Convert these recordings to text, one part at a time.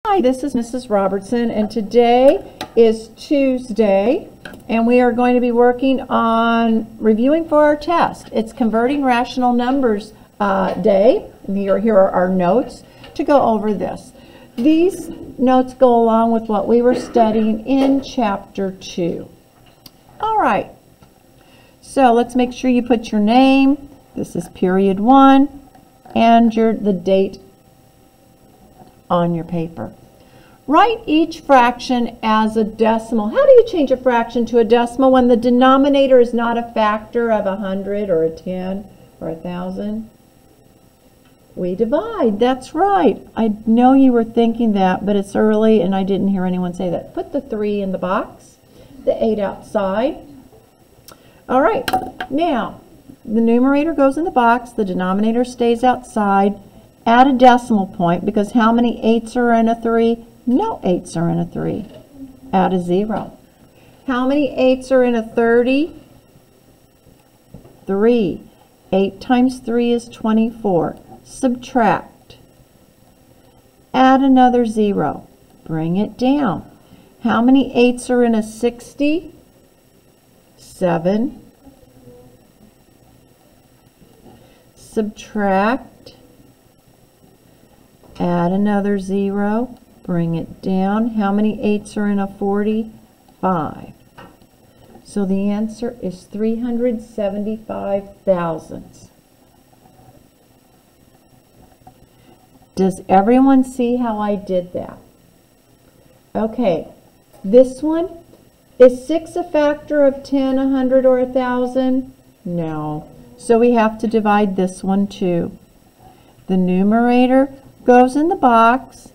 Hi, this is Mrs. Robertson, and today is Tuesday, and we are going to be working on reviewing for our test. It's Converting Rational Numbers Day. Here are our notes to go over this. These notes go along with what we were studying in Chapter 2. All right, so let's make sure you put your name. This is period 1, and the date on your paper. Write each fraction as a decimal. How do you change a fraction to a decimal when the denominator is not a factor of 100 or a 10 or 1,000? We divide. That's right. I know you were thinking that, but it's early and I didn't hear anyone say that. Put the 3 in the box, the 8 outside. All right. Now, the numerator goes in the box, the denominator stays outside. Add a decimal point, because how many 8s are in a 3? No 8s are in a 3. Add a 0. How many 8s are in a 30? 3. 8 times 3 is 24. Subtract. Add another 0. Bring it down. How many 8s are in a 60? 7. Subtract. Add another 0, bring it down. How many 8s are in a 40? 5. So the answer is 375 thousandths. Does everyone see how I did that? Okay, this one, is 6 a factor of 10, 100, or 1,000? No. So we have to divide this one too. The numerator goes in the box,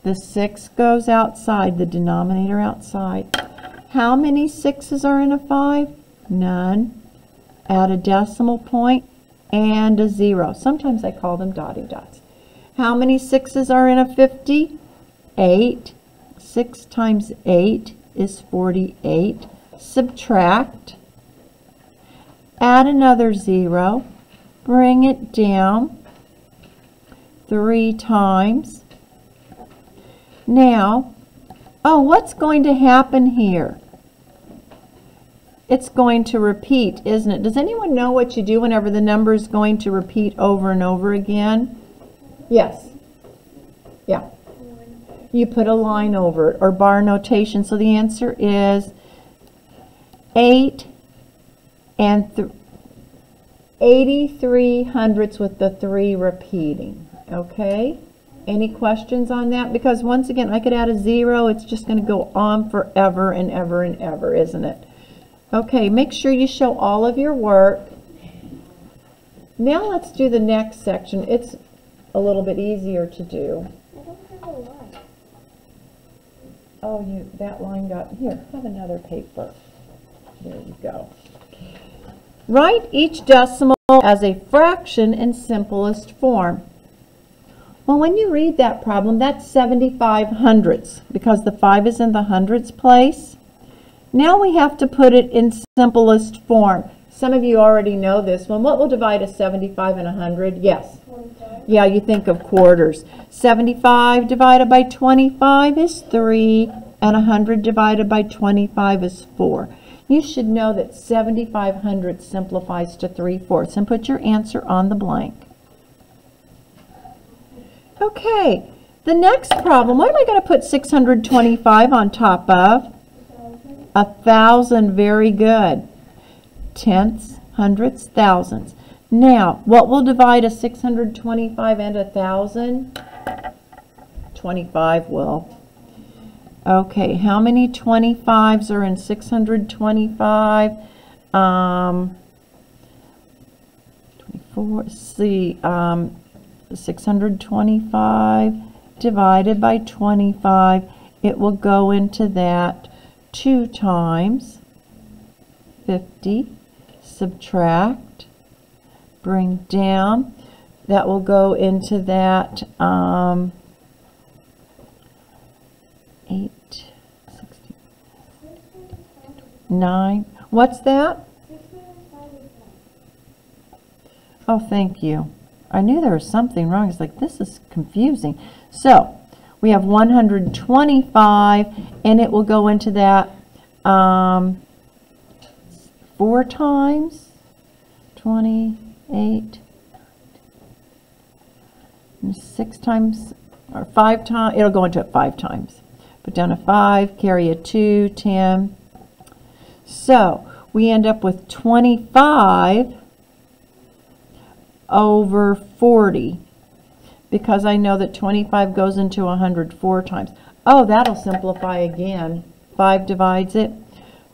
the 6 goes outside, the denominator outside. How many 6s are in a 5? None. Add a decimal point and a 0. Sometimes I call them dotty dots. How many 6s are in a 50? 8. 6 times 8 is 48. Subtract. Add another 0. Bring it down. 3 times. Now, what's going to happen here? It's going to repeat, isn't it? Does anyone know what you do whenever the number is going to repeat over and over again? Yes. Yeah. You put a line over it, or bar notation. So the answer is 8 and 83 hundredths with the 3 repeating. Okay, any questions on that? Because once again, I could add a 0. It's just going to go on forever and ever and ever, isn't it? Okay, make sure you show all of your work. Now let's do the next section. It's a little bit easier to do. I don't have a line. Oh, that line got, here, have another paper. There you go. Write each decimal as a fraction in simplest form. Well, when you read that problem, that's 75 hundredths, because the 5 is in the hundredths place. Now we have to put it in simplest form. Some of you already know this one. What will divide a 75 and 100? Yes. 25. Yeah, you think of quarters. 75 divided by 25 is 3, and 100 divided by 25 is 4. You should know that 75 hundredths simplifies to 3/4, and put your answer on the blank. Okay, the next problem, what am I going to put 625 on top of? 1,000, very good. Tenths, hundredths, thousandths. Now, what will divide a 625 and 1,000? 25 will. Okay, how many 25s are in 625? 24, see, 625 divided by 25, it will go into that 2 times 50, subtract, bring down, that will go into that 8, 16, 9, what's that? Oh, thank you. I knew there was something wrong. It's like, this is confusing. So We have 125, and it will go into that 4 times, 28, 6 times, or 5 times. It'll go into it 5 times. Put down a 5, carry a 2, 10. So we end up with 25 over 40, because I know that 25 goes into 100 4 times. Oh, that'll simplify again. 5 divides it.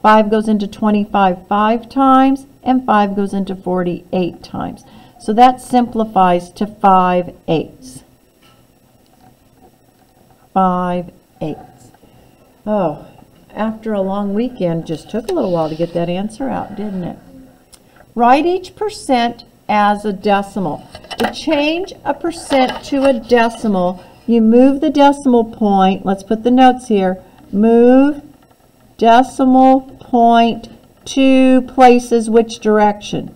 5 goes into 25 5 times, and 5 goes into 40 8 times. So that simplifies to 5/8. 5/8. Oh, after a long weekend, just took a little while to get that answer out, didn't it? Write each percent as a decimal. To change a percent to a decimal, you move the decimal point. Let's put the notes here. Move decimal point 2 places. Which direction?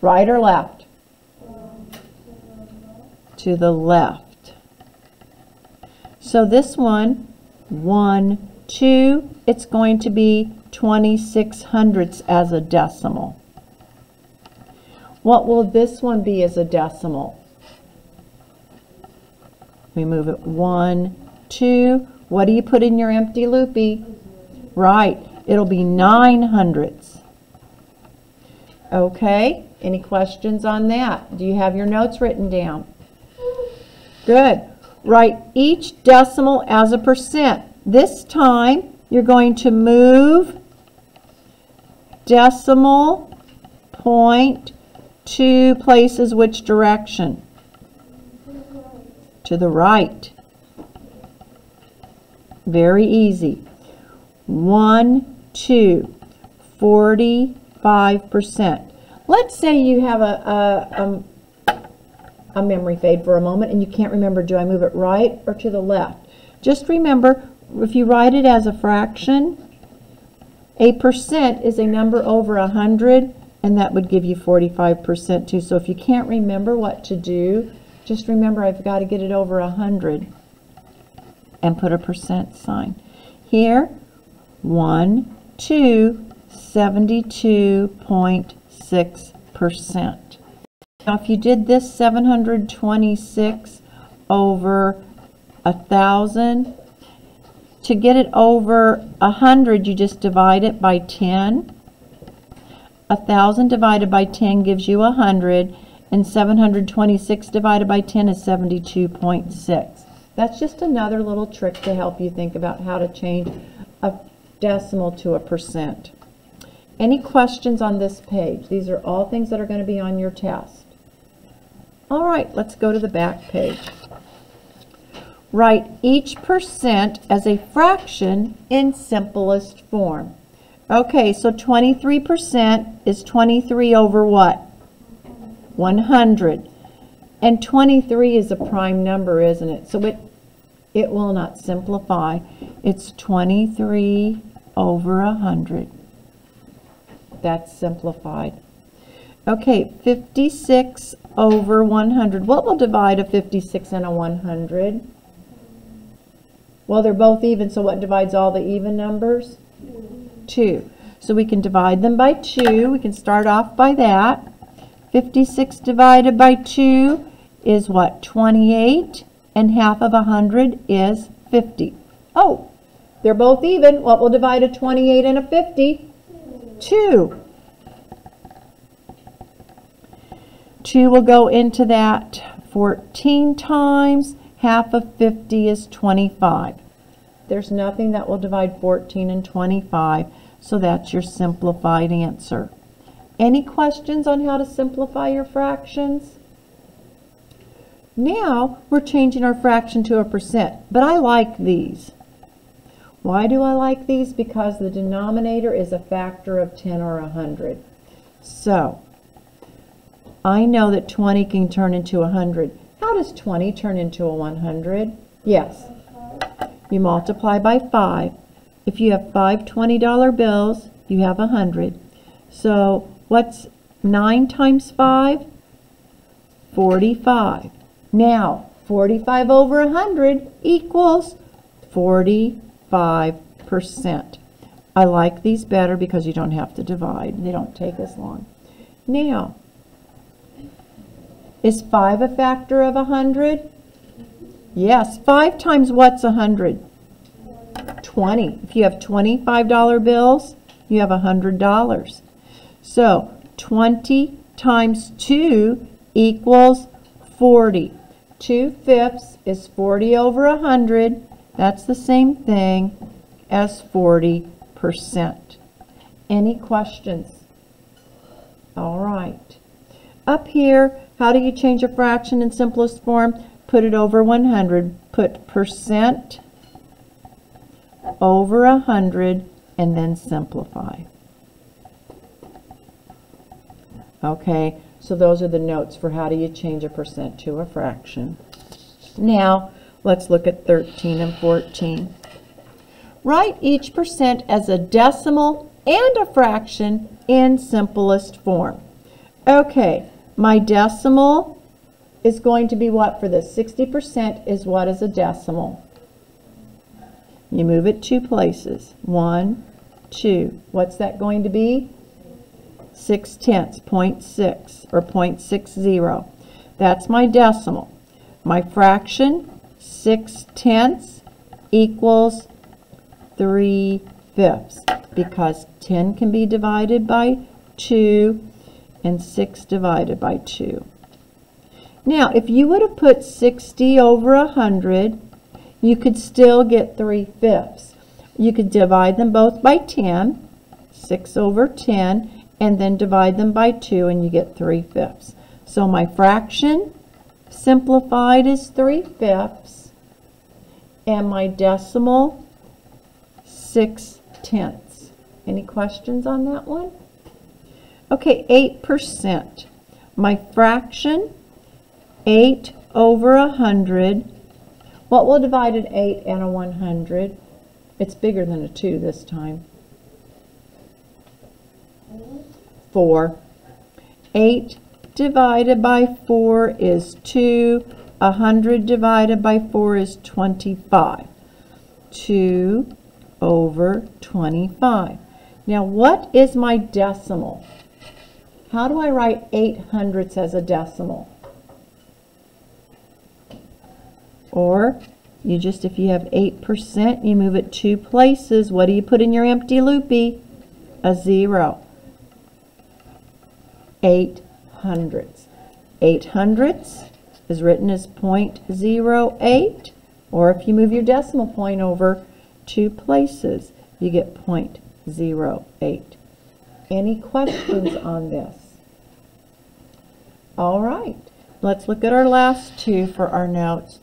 Right or left? To the left. So this one, 1, 2, it's going to be 26 hundredths as a decimal. What will this one be as a decimal? We move it 1, 2. What do you put in your empty loopy? Right, it'll be 9 hundredths. Okay, any questions on that? Do you have your notes written down? Good. Write each decimal as a percent. This time, you're going to move decimal point 2 places. Which direction? To the right. Very easy. 1, 2, 45%. Let's say you have a memory fade for a moment and you can't remember, do I move it right or to the left? Just remember, if you write it as a fraction, a percent is a number over 100, and that would give you 45% too. So if you can't remember what to do, just remember I've got to get it over 100 and put a percent sign. Here, 1, 2, 72.6%. Now if you did this 726 over 1,000, to get it over 100, you just divide it by 10. 1,000 divided by 10 gives you 100, and 726 divided by 10 is 72.6. That's just another little trick to help you think about how to change a decimal to a percent. Any questions on this page? These are all things that are going to be on your test. All right, let's go to the back page. Write each percent as a fraction in simplest form. Okay, so 23% is 23 over what? 100. And 23 is a prime number, isn't it? So it will not simplify. It's 23 over 100. That's simplified. Okay, 56 over 100. What will divide a 56 and a 100? Well, they're both even, so what divides all the even numbers? 2. So we can divide them by 2. We can start off by that. 56 divided by 2 is what? 28. And half of 100 is 50. Oh, they're both even. What will divide a 28 and a 50? 2. 2 will go into that 14 times. Half of 50 is 25. There's nothing that will divide 14 and 25, so that's your simplified answer. Any questions on how to simplify your fractions? Now we're changing our fraction to a percent, but I like these. Why do I like these? Because the denominator is a factor of 10 or 100. So I know that 20 can turn into 100. How does 20 turn into a 100? Yes. You multiply by 5. If you have 5 $20 bills, you have 100. So what's 9 times 5? 45. Now, 45 over 100 equals 45%. I like these better because you don't have to divide. They don't take as long. Now, is 5 a factor of 100? Yes. 5 times what's 100? 20. If you have $25 bills, you have $100. So 20 times 2 equals 40. 2/5 is 40 over 100. That's the same thing as 40%. Any questions? All right. Up here, how do you change a fraction in simplest form? Put it over 100. Put percent over 100 and then simplify. Okay, so those are the notes for how do you change a percent to a fraction. Now, let's look at 13 and 14. Write each percent as a decimal and a fraction in simplest form. Okay, my decimal is going to be what for this? 60% is what is a decimal? You move it 2 places. 1, 2. What's that going to be? 6/10, 0.6 or 0.60. That's my decimal. My fraction, 6/10 equals 3/5 because 10 can be divided by 2 and 6 divided by 2. Now, if you would have put 60 over 100, you could still get 3/5. You could divide them both by 10, 6 over 10, and then divide them by 2, and you get 3/5. So my fraction simplified is 3/5, and my decimal 6/10. Any questions on that one? Okay, 8%. My fraction, 8 over 100. What will divide an 8 and a 100? It's bigger than a 2 this time. 4. 8 divided by 4 is 2. 100 divided by 4 is 25. 2 over 25. Now, what is my decimal? How do I write 8/100ths as a decimal? Or you just, if you have 8%, you move it 2 places. What do you put in your empty loopy? A 0. 8/100ths. 8/100ths is written as 0.08, or if you move your decimal point over 2 places, you get 0.08. Any questions on this? All right, let's look at our last 2 for our notes.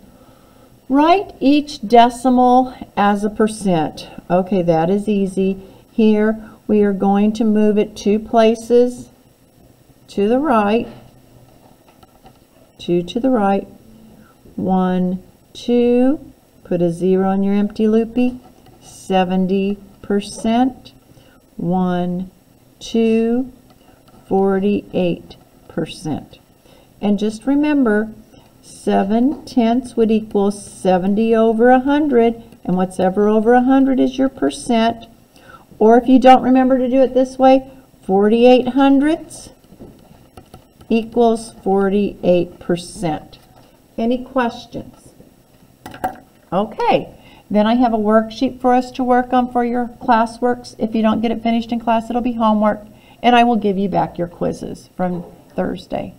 Write each decimal as a percent. Okay, that is easy. Here we are going to move it 2 places to the right, 2 to the right, 1, 2, put a 0 on your empty loopy, 70%, 1, 2, 48%. And just remember, 7/10 would equal 70 over 100, and whatever over 100 is your percent. Or if you don't remember to do it this way, 48/100ths equals 48%. Any questions? Okay, then I have a worksheet for us to work on for your classworks. If you don't get it finished in class, it'll be homework, and I will give you back your quizzes from Thursday.